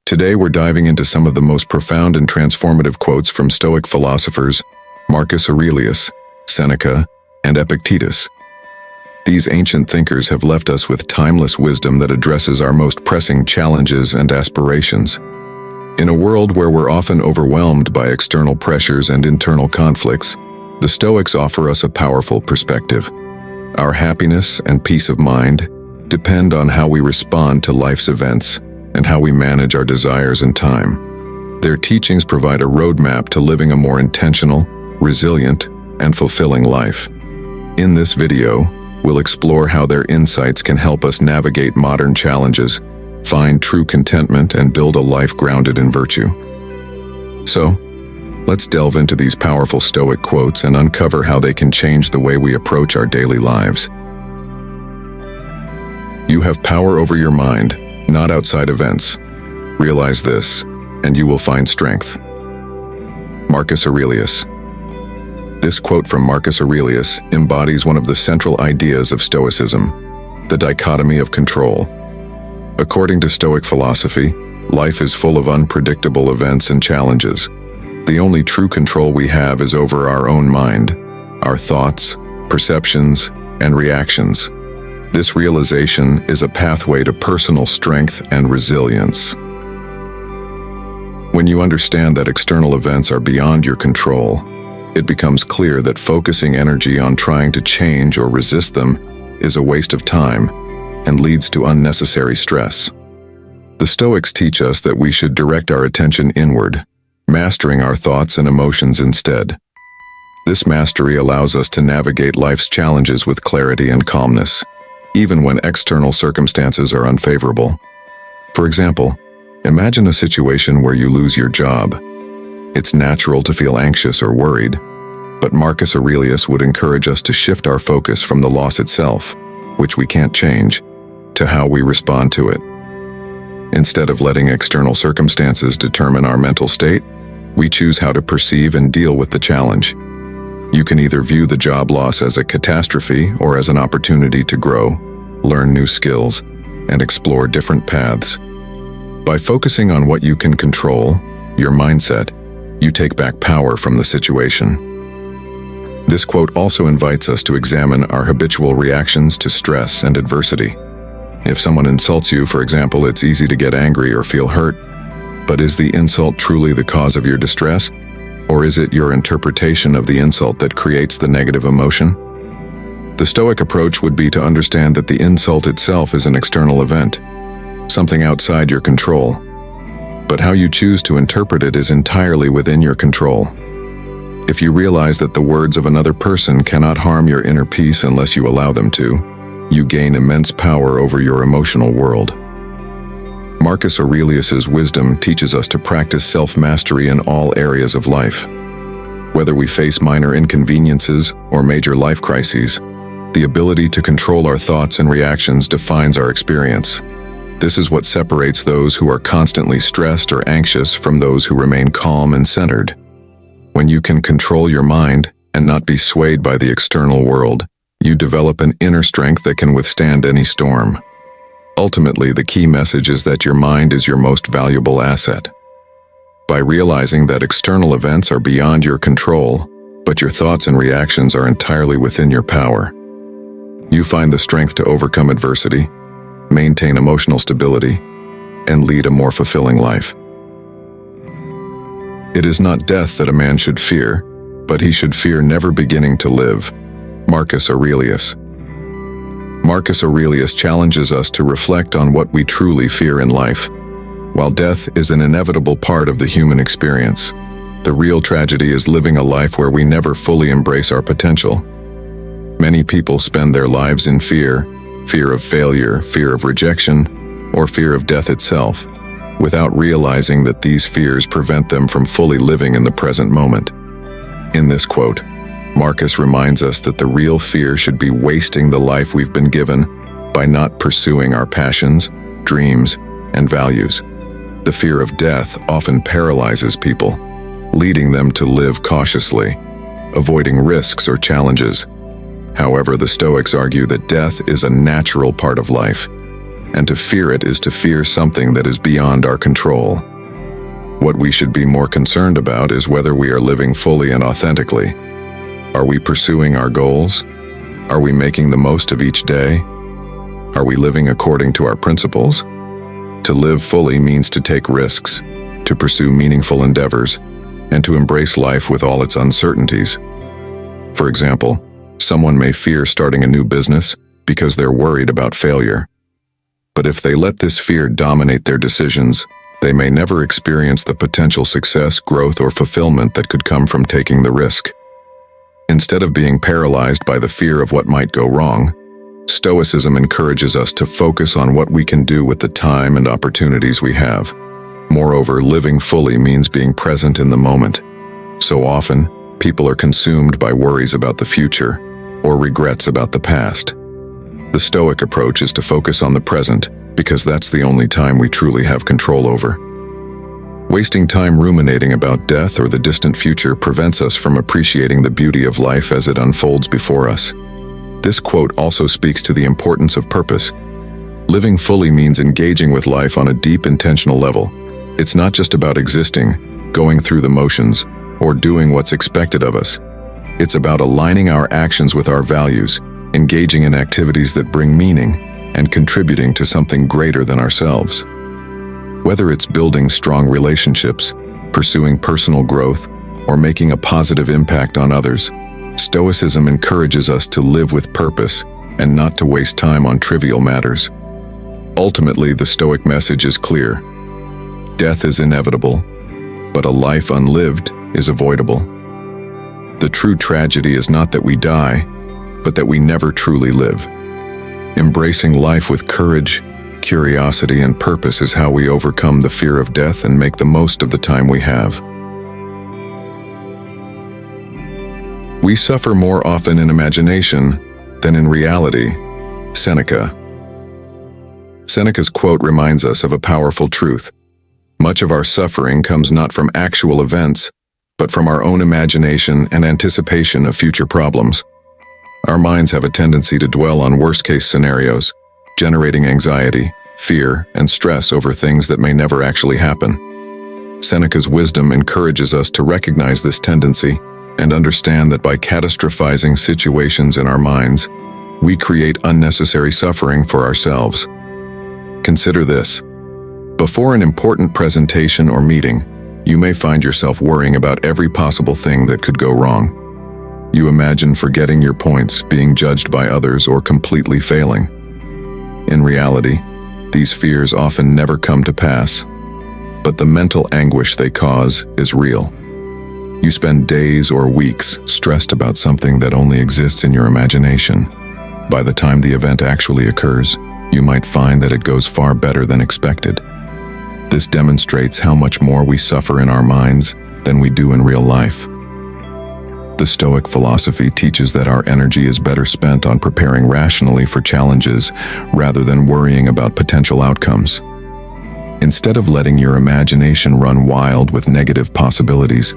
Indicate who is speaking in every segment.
Speaker 1: Today we're diving into some of the most profound and transformative quotes from Stoic philosophers Marcus Aurelius, Seneca, and Epictetus. These ancient thinkers have left us with timeless wisdom that addresses our most pressing challenges and aspirations. In a world where we're often overwhelmed by external pressures and internal conflicts, the Stoics offer us a powerful perspective. Our happiness and peace of mind depend on how we respond to life's events and how we manage our desires and time. Their teachings provide a roadmap to living a more intentional, resilient, and fulfilling life. In this video, we'll explore how their insights can help us navigate modern challenges, find true contentment, and build a life grounded in virtue. So, let's delve into these powerful Stoic quotes and uncover how they can change the way we approach our daily lives. You have power over your mind, not outside events. Realize this, and you will find strength. Marcus Aurelius. This quote from Marcus Aurelius embodies one of the central ideas of Stoicism, the dichotomy of control. According to Stoic philosophy, life is full of unpredictable events and challenges. The only true control we have is over our own mind, our thoughts, perceptions, and reactions. This realization is a pathway to personal strength and resilience. When you understand that external events are beyond your control, it becomes clear that focusing energy on trying to change or resist them is a waste of time and leads to unnecessary stress. The Stoics teach us that we should direct our attention inward, mastering our thoughts and emotions instead. This mastery allows us to navigate life's challenges with clarity and calmness, even when external circumstances are unfavorable. For example, imagine a situation where you lose your job. It's natural to feel anxious or worried, but Marcus Aurelius would encourage us to shift our focus from the loss itself, which we can't change, to how we respond to it. Instead of letting external circumstances determine our mental state, we choose how to perceive and deal with the challenge. You can either view the job loss as a catastrophe or as an opportunity to grow, learn new skills, and explore different paths. By focusing on what you can control, your mindset, you take back power from the situation. This quote also invites us to examine our habitual reactions to stress and adversity. If someone insults you, for example, it's easy to get angry or feel hurt. But is the insult truly the cause of your distress? Or is it your interpretation of the insult that creates the negative emotion? The Stoic approach would be to understand that the insult itself is an external event, something outside your control. But how you choose to interpret it is entirely within your control. If you realize that the words of another person cannot harm your inner peace unless you allow them to, you gain immense power over your emotional world. Marcus Aurelius's wisdom teaches us to practice self-mastery in all areas of life. Whether we face minor inconveniences or major life crises, the ability to control our thoughts and reactions defines our experience. This is what separates those who are constantly stressed or anxious from those who remain calm and centered. When you can control your mind and not be swayed by the external world, you develop an inner strength that can withstand any storm. Ultimately, the key message is that your mind is your most valuable asset. By realizing that external events are beyond your control, but your thoughts and reactions are entirely within your power, you find the strength to overcome adversity, maintain emotional stability, and lead a more fulfilling life. It is not death that a man should fear, but he should fear never beginning to live. Marcus Aurelius. Marcus Aurelius challenges us to reflect on what we truly fear in life. While death is an inevitable part of the human experience, the real tragedy is living a life where we never fully embrace our potential. Many people spend their lives in fear of failure, fear of rejection, or fear of death itself, without realizing that these fears prevent them from fully living in the present moment. In this quote, Marcus reminds us that the real fear should be wasting the life we've been given by not pursuing our passions, dreams, and values. The fear of death often paralyzes people, leading them to live cautiously, avoiding risks or challenges. However, the Stoics argue that death is a natural part of life. and to fear it is to fear something that is beyond our control. What we should be more concerned about is whether we are living fully and authentically. Are we pursuing our goals? Are we making the most of each day? Are we living according to our principles? To live fully means to take risks, to pursue meaningful endeavors, and to embrace life with all its uncertainties. For example, someone may fear starting a new business because they're worried about failure. But if they let this fear dominate their decisions, they may never experience the potential success, growth, or fulfillment that could come from taking the risk. Instead of being paralyzed by the fear of what might go wrong, Stoicism encourages us to focus on what we can do with the time and opportunities we have. Moreover, living fully means being present in the moment. So often, people are consumed by worries about the future or regrets about the past. The Stoic approach is to focus on the present because that's the only time we truly have control over. Wasting time ruminating about death or the distant future prevents us from appreciating the beauty of life as it unfolds before us. This quote also speaks to the importance of purpose. Living fully means engaging with life on a deep, intentional level. It's not just about existing, going through the motions, or doing what's expected of us. It's about aligning our actions with our values, engaging in activities that bring meaning, and contributing to something greater than ourselves. Whether it's building strong relationships, pursuing personal growth, or making a positive impact on others, Stoicism encourages us to live with purpose and not to waste time on trivial matters. Ultimately, the Stoic message is clear. Death is inevitable, but a life unlived is avoidable. The true tragedy is not that we die, but that we never truly live. Embracing life with courage, curiosity, and purpose is how we overcome the fear of death and make the most of the time we have. We suffer more often in imagination than in reality. Seneca. Seneca's quote reminds us of a powerful truth. Much of our suffering comes not from actual events, but from our own imagination and anticipation of future problems. Our minds have a tendency to dwell on worst-case scenarios, generating anxiety, fear, and stress over things that may never actually happen. Seneca's wisdom encourages us to recognize this tendency and understand that by catastrophizing situations in our minds, we create unnecessary suffering for ourselves. Consider this. Before an important presentation or meeting, you may find yourself worrying about every possible thing that could go wrong. You imagine forgetting your points, being judged by others, or completely failing. In reality, these fears often never come to pass, but the mental anguish they cause is real. You spend days or weeks stressed about something that only exists in your imagination. By the time the event actually occurs, you might find that it goes far better than expected. This demonstrates how much more we suffer in our minds than we do in real life. The Stoic philosophy teaches that our energy is better spent on preparing rationally for challenges rather than worrying about potential outcomes. Instead of letting your imagination run wild with negative possibilities,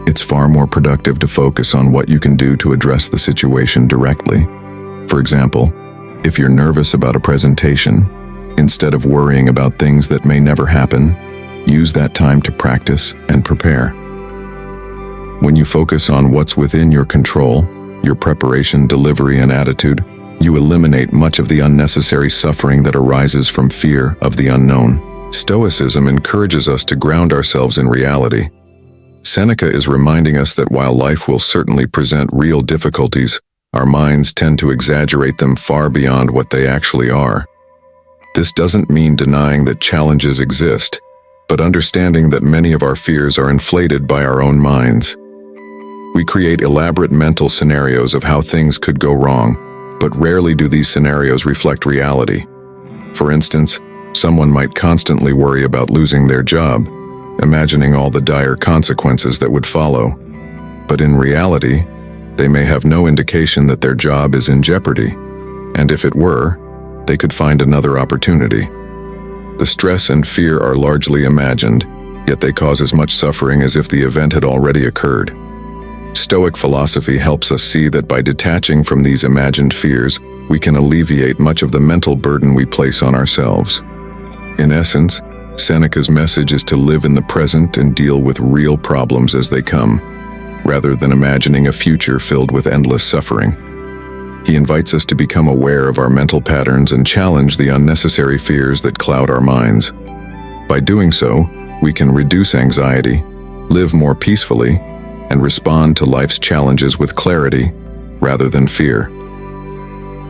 Speaker 1: it's far more productive to focus on what you can do to address the situation directly. For example, if you're nervous about a presentation, instead of worrying about things that may never happen, use that time to practice and prepare. When you focus on what's within your control, your preparation, delivery, and attitude, you eliminate much of the unnecessary suffering that arises from fear of the unknown. Stoicism encourages us to ground ourselves in reality. Seneca is reminding us that while life will certainly present real difficulties, our minds tend to exaggerate them far beyond what they actually are. This doesn't mean denying that challenges exist, but understanding that many of our fears are inflated by our own minds. We create elaborate mental scenarios of how things could go wrong, but rarely do these scenarios reflect reality. For instance, someone might constantly worry about losing their job, imagining all the dire consequences that would follow. But in reality, they may have no indication that their job is in jeopardy, and if it were, they could find another opportunity. The stress and fear are largely imagined, yet they cause as much suffering as if the event had already occurred. Stoic philosophy helps us see that by detaching from these imagined fears, we can alleviate much of the mental burden we place on ourselves. In essence, Seneca's message is to live in the present and deal with real problems as they come, rather than imagining a future filled with endless suffering. He invites us to become aware of our mental patterns and challenge the unnecessary fears that cloud our minds. By doing so, we can reduce anxiety, live more peacefully, and respond to life's challenges with clarity rather than fear.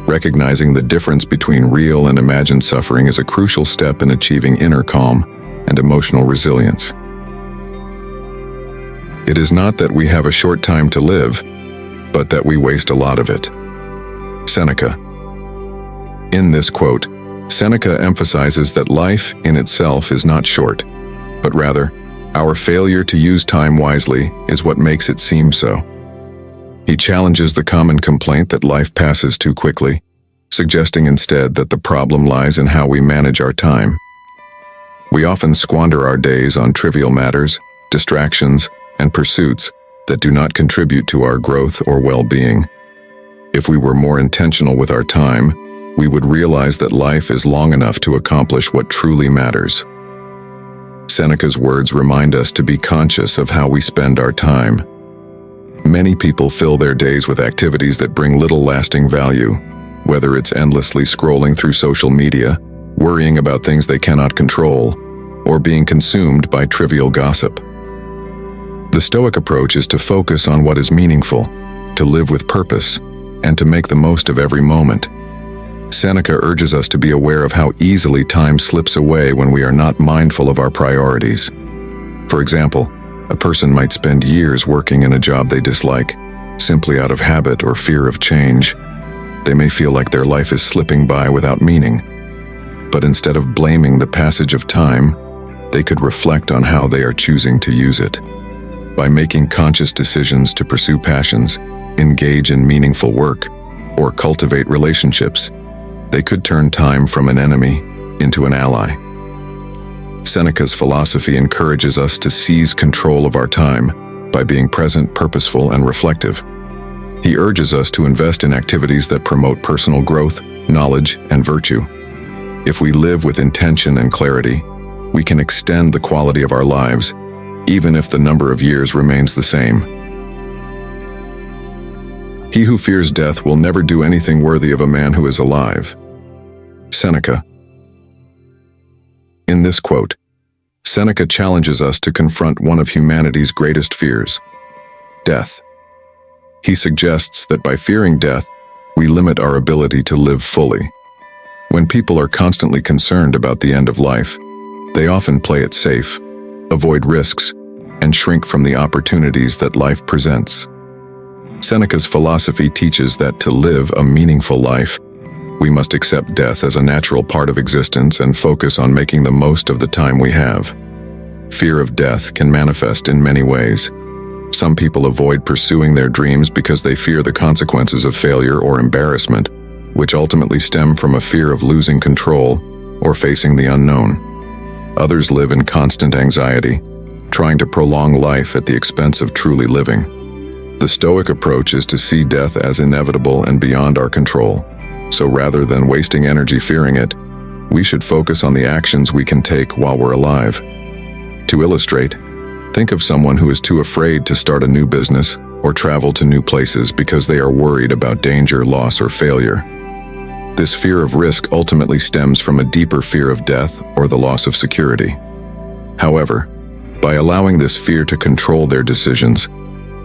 Speaker 1: Recognizing the difference between real and imagined suffering is a crucial step in achieving inner calm and emotional resilience. It is not that we have a short time to live, but that we waste a lot of it. Seneca. In this quote, Seneca emphasizes that life in itself is not short, but rather, our failure to use time wisely is what makes it seem so. He challenges the common complaint that life passes too quickly, suggesting instead that the problem lies in how we manage our time. We often squander our days on trivial matters, distractions, and pursuits that do not contribute to our growth or well-being. If we were more intentional with our time, we would realize that life is long enough to accomplish what truly matters. Seneca's words remind us to be conscious of how we spend our time. Many people fill their days with activities that bring little lasting value, whether it's endlessly scrolling through social media, worrying about things they cannot control, or being consumed by trivial gossip. The Stoic approach is to focus on what is meaningful, to live with purpose, and to make the most of every moment. Seneca urges us to be aware of how easily time slips away when we are not mindful of our priorities. For example, a person might spend years working in a job they dislike, simply out of habit or fear of change. They may feel like their life is slipping by without meaning. But instead of blaming the passage of time, they could reflect on how they are choosing to use it. By making conscious decisions to pursue passions, engage in meaningful work, or cultivate relationships, they could turn time from an enemy into an ally. Seneca's philosophy encourages us to seize control of our time by being present, purposeful, and reflective. He urges us to invest in activities that promote personal growth, knowledge, and virtue. If we live with intention and clarity, we can extend the quality of our lives, even if the number of years remains the same. He who fears death will never do anything worthy of a man who is alive. Seneca. In this quote, Seneca challenges us to confront one of humanity's greatest fears: death. He suggests that by fearing death, we limit our ability to live fully. When people are constantly concerned about the end of life, they often play it safe, avoid risks, and shrink from the opportunities that life presents. Seneca's philosophy teaches that to live a meaningful life, we must accept death as a natural part of existence and focus on making the most of the time we have. Fear of death can manifest in many ways. Some people avoid pursuing their dreams because they fear the consequences of failure or embarrassment, which ultimately stem from a fear of losing control or facing the unknown. Others live in constant anxiety, trying to prolong life at the expense of truly living. The Stoic approach is to see death as inevitable and beyond our control. So rather than wasting energy fearing it, we should focus on the actions we can take while we're alive. To illustrate, think of someone who is too afraid to start a new business or travel to new places because they are worried about danger, loss, or failure. This fear of risk ultimately stems from a deeper fear of death or the loss of security. However, by allowing this fear to control their decisions,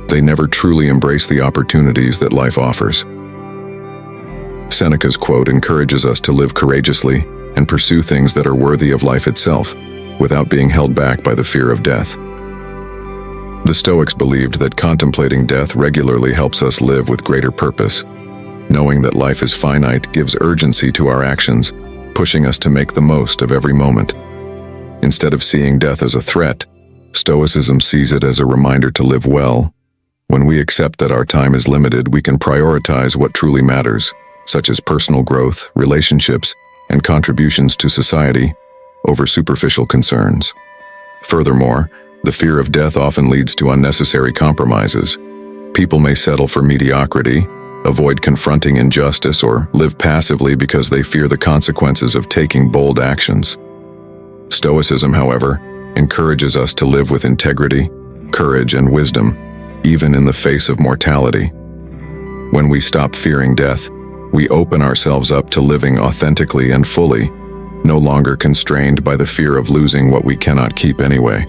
Speaker 1: they never truly embrace the opportunities that life offers. Seneca's quote encourages us to live courageously and pursue things that are worthy of life itself, without being held back by the fear of death. The Stoics believed that contemplating death regularly helps us live with greater purpose. Knowing that life is finite gives urgency to our actions, pushing us to make the most of every moment. Instead of seeing death as a threat, Stoicism sees it as a reminder to live well. When we accept that our time is limited, we can prioritize what truly matters, such as personal growth, relationships, and contributions to society, over superficial concerns. Furthermore, the fear of death often leads to unnecessary compromises. People may settle for mediocrity, avoid confronting injustice, or live passively because they fear the consequences of taking bold actions. Stoicism, however, encourages us to live with integrity, courage, and wisdom, even in the face of mortality. When we stop fearing death, we open ourselves up to living authentically and fully, no longer constrained by the fear of losing what we cannot keep anyway.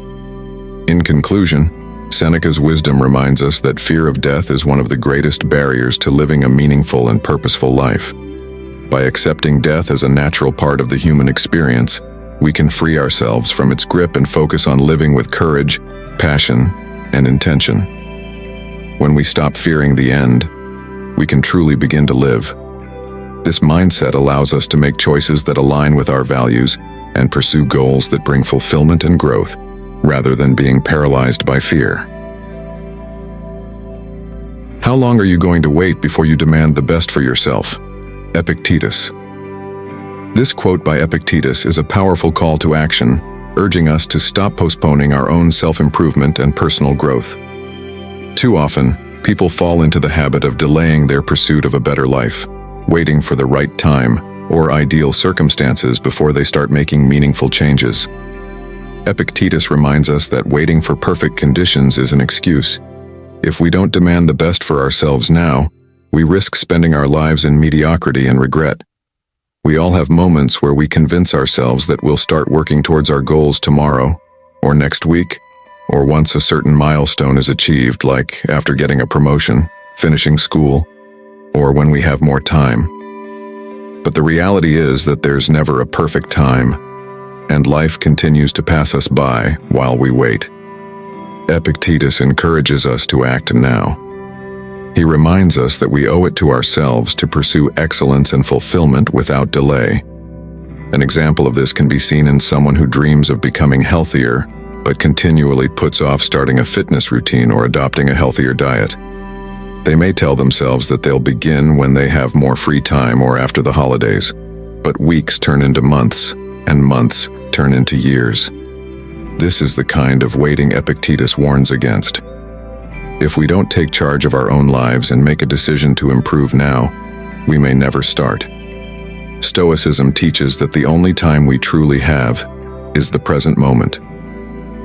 Speaker 1: In conclusion, Seneca's wisdom reminds us that fear of death is one of the greatest barriers to living a meaningful and purposeful life. By accepting death as a natural part of the human experience, we can free ourselves from its grip and focus on living with courage, passion, and intention. When we stop fearing the end, we can truly begin to live. This mindset allows us to make choices that align with our values and pursue goals that bring fulfillment and growth, rather than being paralyzed by fear. How long are you going to wait before you demand the best for yourself? Epictetus. This quote by Epictetus is a powerful call to action, urging us to stop postponing our own self-improvement and personal growth. Too often, people fall into the habit of delaying their pursuit of a better life, waiting for the right time or ideal circumstances before they start making meaningful changes. Epictetus reminds us that waiting for perfect conditions is an excuse. If we don't demand the best for ourselves now, we risk spending our lives in mediocrity and regret. We all have moments where we convince ourselves that we'll start working towards our goals tomorrow, or next week, or once a certain milestone is achieved, like after getting a promotion, finishing school, or when we have more time. But the reality is that there's never a perfect time, and life continues to pass us by while we wait. Epictetus encourages us to act now. He reminds us that we owe it to ourselves to pursue excellence and fulfillment without delay. An example of this can be seen in someone who dreams of becoming healthier, but continually puts off starting a fitness routine or adopting a healthier diet. They may tell themselves that they'll begin when they have more free time or after the holidays, but weeks turn into months, and months turn into years. This is the kind of waiting Epictetus warns against. If we don't take charge of our own lives and make a decision to improve now, we may never start. Stoicism teaches that the only time we truly have is the present moment.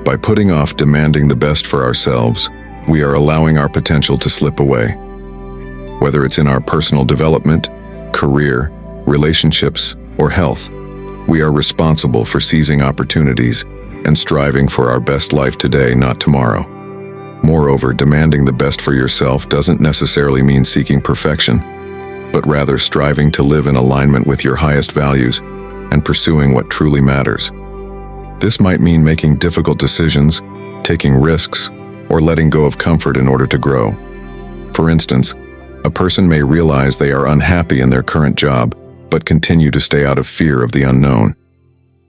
Speaker 1: By putting off demanding the best for ourselves, we are allowing our potential to slip away. Whether it's in our personal development, career, relationships, or health, we are responsible for seizing opportunities and striving for our best life today, not tomorrow. Moreover, demanding the best for yourself doesn't necessarily mean seeking perfection, but rather striving to live in alignment with your highest values and pursuing what truly matters. This might mean making difficult decisions, taking risks, or letting go of comfort in order to grow. For instance, a person may realize they are unhappy in their current job, but continue to stay out of fear of the unknown.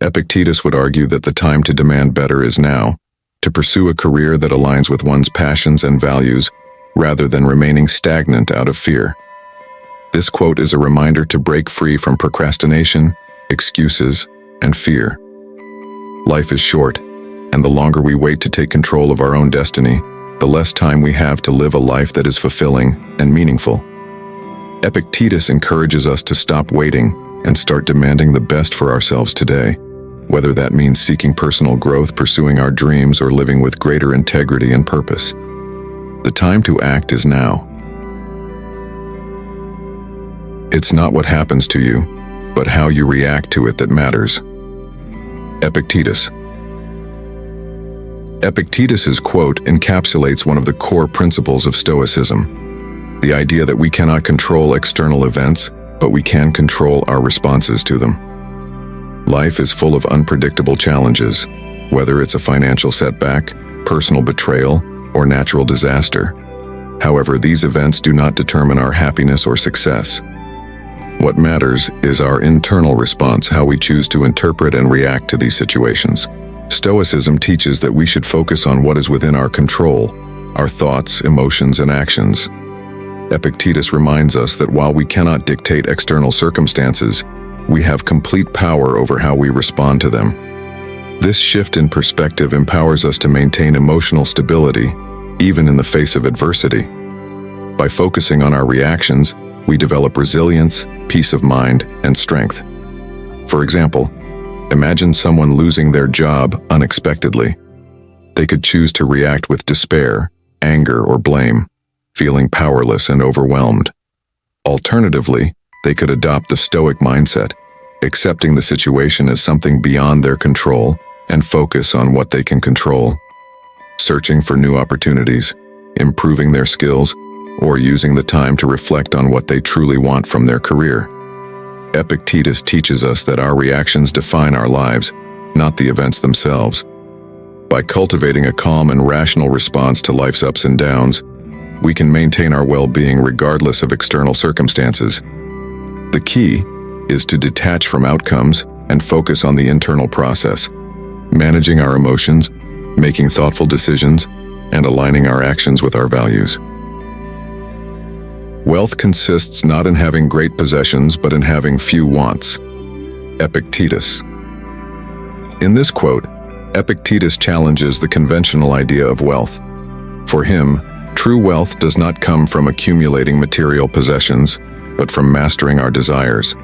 Speaker 1: Epictetus would argue that the time to demand better is now, to pursue a career that aligns with one's passions and values, rather than remaining stagnant out of fear. This quote is a reminder to break free from procrastination, excuses, and fear. Life is short, and the longer we wait to take control of our own destiny, the less time we have to live a life that is fulfilling and meaningful. Epictetus encourages us to stop waiting and start demanding the best for ourselves today, whether that means seeking personal growth, pursuing our dreams, or living with greater integrity and purpose. The time to act is now. It's not what happens to you, but how you react to it that matters. Epictetus. Epictetus's quote encapsulates one of the core principles of Stoicism, the idea that we cannot control external events, but we can control our responses to them. Life is full of unpredictable challenges, whether it's a financial setback, personal betrayal, or natural disaster. However, these events do not determine our happiness or success. What matters is our internal response, how we choose to interpret and react to these situations. Stoicism teaches that we should focus on what is within our control, our thoughts, emotions, and actions. Epictetus reminds us that while we cannot dictate external circumstances, we have complete power over how we respond to them. This shift in perspective empowers us to maintain emotional stability, even in the face of adversity. By focusing on our reactions, we develop resilience, peace of mind, and strength. For example, imagine someone losing their job unexpectedly. They could choose to react with despair, anger, or blame, feeling powerless and overwhelmed. Alternatively, they could adopt the Stoic mindset, accepting the situation as something beyond their control and focus on what they can control, searching for new opportunities, improving their skills, or using the time to reflect on what they truly want from their career. Epictetus teaches us that our reactions define our lives, not the events themselves. By cultivating a calm and rational response to life's ups and downs, we can maintain our well-being regardless of external circumstances. The key is to detach from outcomes and focus on the internal process, managing our emotions, making thoughtful decisions, and aligning our actions with our values. Wealth consists not in having great possessions, but in having few wants. Epictetus. In this quote, Epictetus challenges the conventional idea of wealth. For him, true wealth does not come from accumulating material possessions, but from mastering our desires.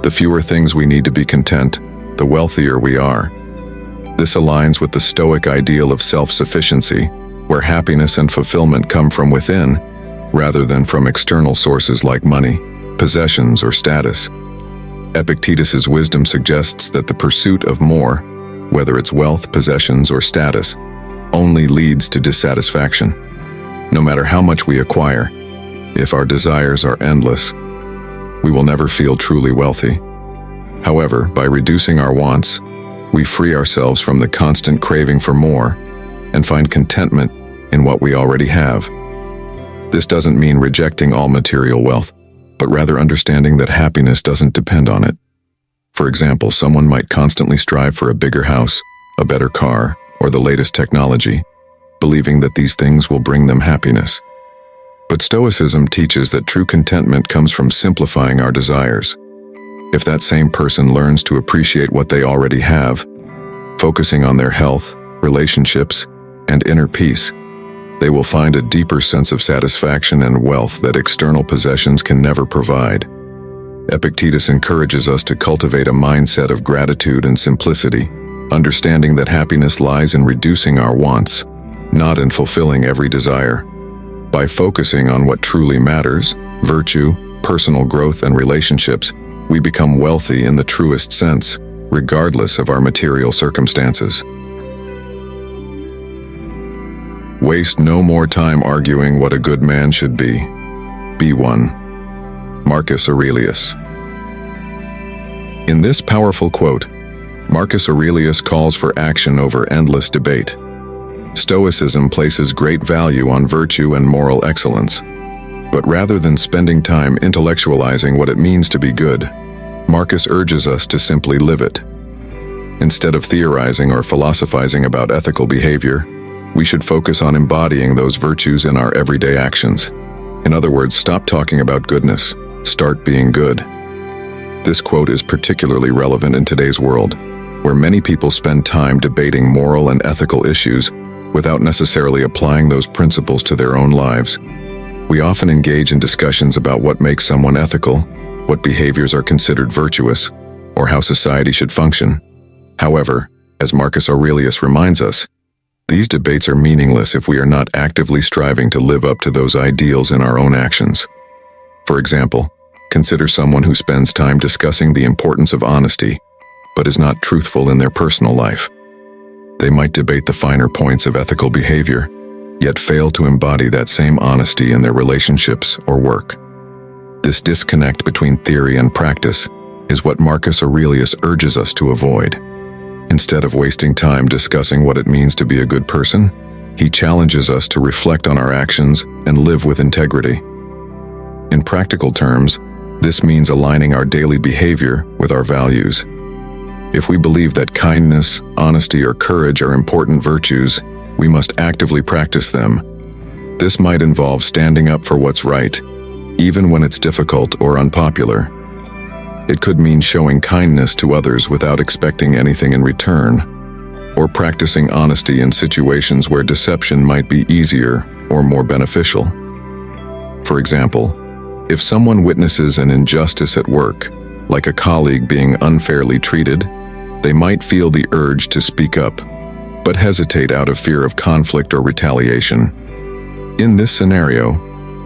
Speaker 1: The fewer things we need to be content, the wealthier we are. This aligns with the Stoic ideal of self-sufficiency, where happiness and fulfillment come from within, rather than from external sources like money, possessions, or status. Epictetus's wisdom suggests that the pursuit of more, whether it's wealth, possessions, or status, only leads to dissatisfaction. No matter how much we acquire, if our desires are endless, we will never feel truly wealthy. However, by reducing our wants, we free ourselves from the constant craving for more and find contentment in what we already have. This doesn't mean rejecting all material wealth, but rather understanding that happiness doesn't depend on it. For example, someone might constantly strive for a bigger house, a better car, or the latest technology, believing that these things will bring them happiness. But Stoicism teaches that true contentment comes from simplifying our desires. If that same person learns to appreciate what they already have, focusing on their health, relationships, and inner peace, they will find a deeper sense of satisfaction and wealth that external possessions can never provide. Epictetus encourages us to cultivate a mindset of gratitude and simplicity, understanding that happiness lies in reducing our wants, not in fulfilling every desire. By focusing on what truly matters, virtue, personal growth, and relationships, we become wealthy in the truest sense, regardless of our material circumstances. Waste no more time arguing what a good man should be. Be one. Marcus Aurelius. In this powerful quote, Marcus Aurelius calls for action over endless debate. Stoicism places great value on virtue and moral excellence. But rather than spending time intellectualizing what it means to be good, Marcus urges us to simply live it. Instead of theorizing or philosophizing about ethical behavior, we should focus on embodying those virtues in our everyday actions. In other words, stop talking about goodness, start being good. This quote is particularly relevant in today's world, where many people spend time debating moral and ethical issues without necessarily applying those principles to their own lives. We often engage in discussions about what makes someone ethical, what behaviors are considered virtuous, or how society should function. However, as Marcus Aurelius reminds us, these debates are meaningless if we are not actively striving to live up to those ideals in our own actions. For example, consider someone who spends time discussing the importance of honesty, but is not truthful in their personal life. They might debate the finer points of ethical behavior, yet fail to embody that same honesty in their relationships or work. This disconnect between theory and practice is what Marcus Aurelius urges us to avoid. Instead of wasting time discussing what it means to be a good person, he challenges us to reflect on our actions and live with integrity. In practical terms, this means aligning our daily behavior with our values. If we believe that kindness, honesty, or courage are important virtues, we must actively practice them. This might involve standing up for what's right, even when it's difficult or unpopular. It could mean showing kindness to others without expecting anything in return, or practicing honesty in situations where deception might be easier or more beneficial. For example, if someone witnesses an injustice at work, like a colleague being unfairly treated, they might feel the urge to speak up, but hesitate out of fear of conflict or retaliation. In this scenario,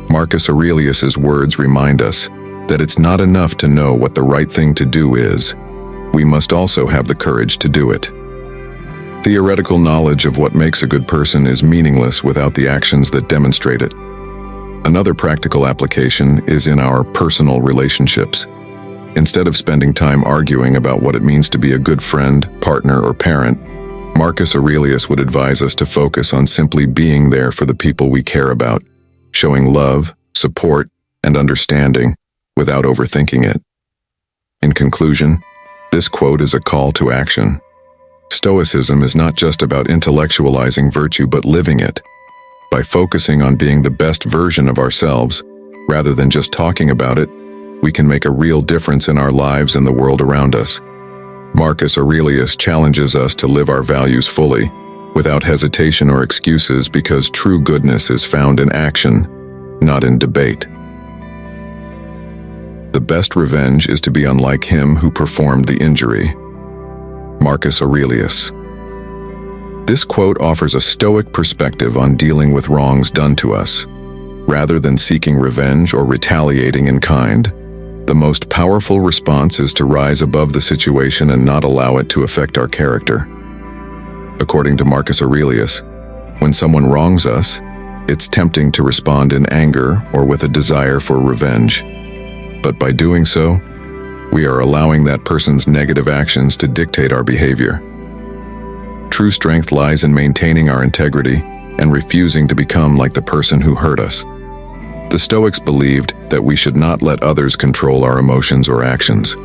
Speaker 1: Marcus Aurelius's words remind us that it's not enough to know what the right thing to do is. We must also have the courage to do it. Theoretical knowledge of what makes a good person is meaningless without the actions that demonstrate it. Another practical application is in our personal relationships. Instead of spending time arguing about what it means to be a good friend, partner, or parent, Marcus Aurelius would advise us to focus on simply being there for the people we care about, showing love, support, and understanding without overthinking it. In conclusion, this quote is a call to action. Stoicism is not just about intellectualizing virtue but living it. By focusing on being the best version of ourselves, rather than just talking about it, we can make a real difference in our lives and the world around us. Marcus Aurelius challenges us to live our values fully, without hesitation or excuses, because true goodness is found in action, not in debate. The best revenge is to be unlike him who performed the injury. Marcus Aurelius. This quote offers a Stoic perspective on dealing with wrongs done to us. Rather than seeking revenge or retaliating in kind, the most powerful response is to rise above the situation and not allow it to affect our character. According to Marcus Aurelius, when someone wrongs us, it's tempting to respond in anger or with a desire for revenge. But by doing so, we are allowing that person's negative actions to dictate our behavior. True strength lies in maintaining our integrity and refusing to become like the person who hurt us. The Stoics believed that we should not let others control our emotions or actions.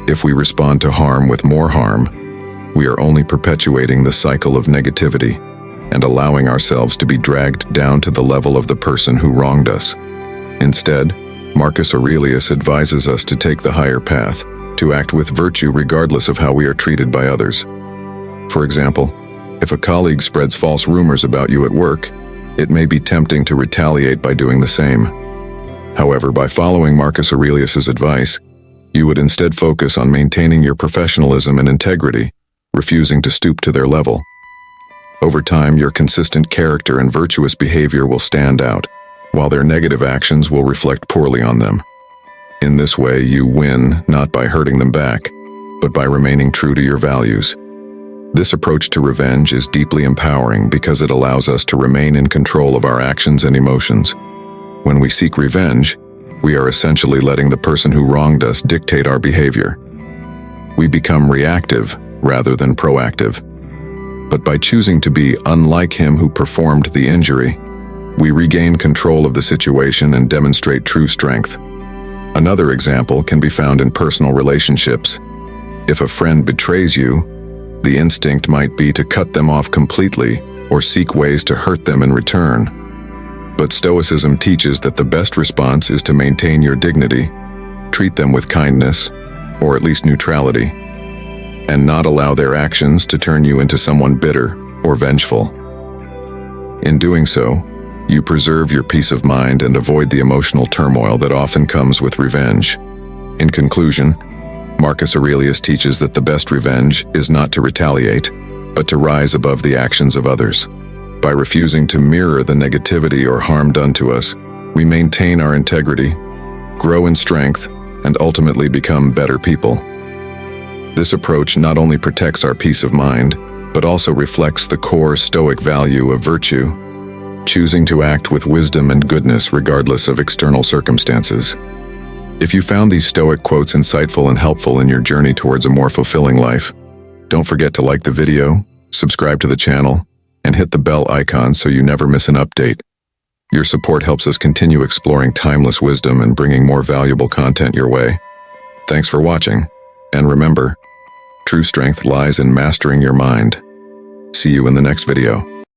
Speaker 1: If we respond to harm with more harm, we are only perpetuating the cycle of negativity and allowing ourselves to be dragged down to the level of the person who wronged us. Instead, Marcus Aurelius advises us to take the higher path, to act with virtue regardless of how we are treated by others. For example, if a colleague spreads false rumors about you at work, it may be tempting to retaliate by doing the same. However, by following Marcus Aurelius's advice, you would instead focus on maintaining your professionalism and integrity, refusing to stoop to their level. Over time, your consistent character and virtuous behavior will stand out, while their negative actions will reflect poorly on them. In this way, you win not by hurting them back, but by remaining true to your values. This approach to revenge is deeply empowering because it allows us to remain in control of our actions and emotions. When we seek revenge, we are essentially letting the person who wronged us dictate our behavior. We become reactive rather than proactive. But by choosing to be unlike him who performed the injury, we regain control of the situation and demonstrate true strength. Another example can be found in personal relationships. If a friend betrays you, the instinct might be to cut them off completely or seek ways to hurt them in return. But Stoicism teaches that the best response is to maintain your dignity, treat them with kindness, or at least neutrality, and not allow their actions to turn you into someone bitter or vengeful. In doing so, you preserve your peace of mind and avoid the emotional turmoil that often comes with revenge. In conclusion, Marcus Aurelius teaches that the best revenge is not to retaliate, but to rise above the actions of others. By refusing to mirror the negativity or harm done to us, we maintain our integrity, grow in strength, and ultimately become better people. This approach not only protects our peace of mind, but also reflects the core Stoic value of virtue, choosing to act with wisdom and goodness regardless of external circumstances. If you found these Stoic quotes insightful and helpful in your journey towards a more fulfilling life, don't forget to like the video, subscribe to the channel, and hit the bell icon so you never miss an update. Your support helps us continue exploring timeless wisdom and bringing more valuable content your way. Thanks for watching, and remember, true strength lies in mastering your mind. See you in the next video.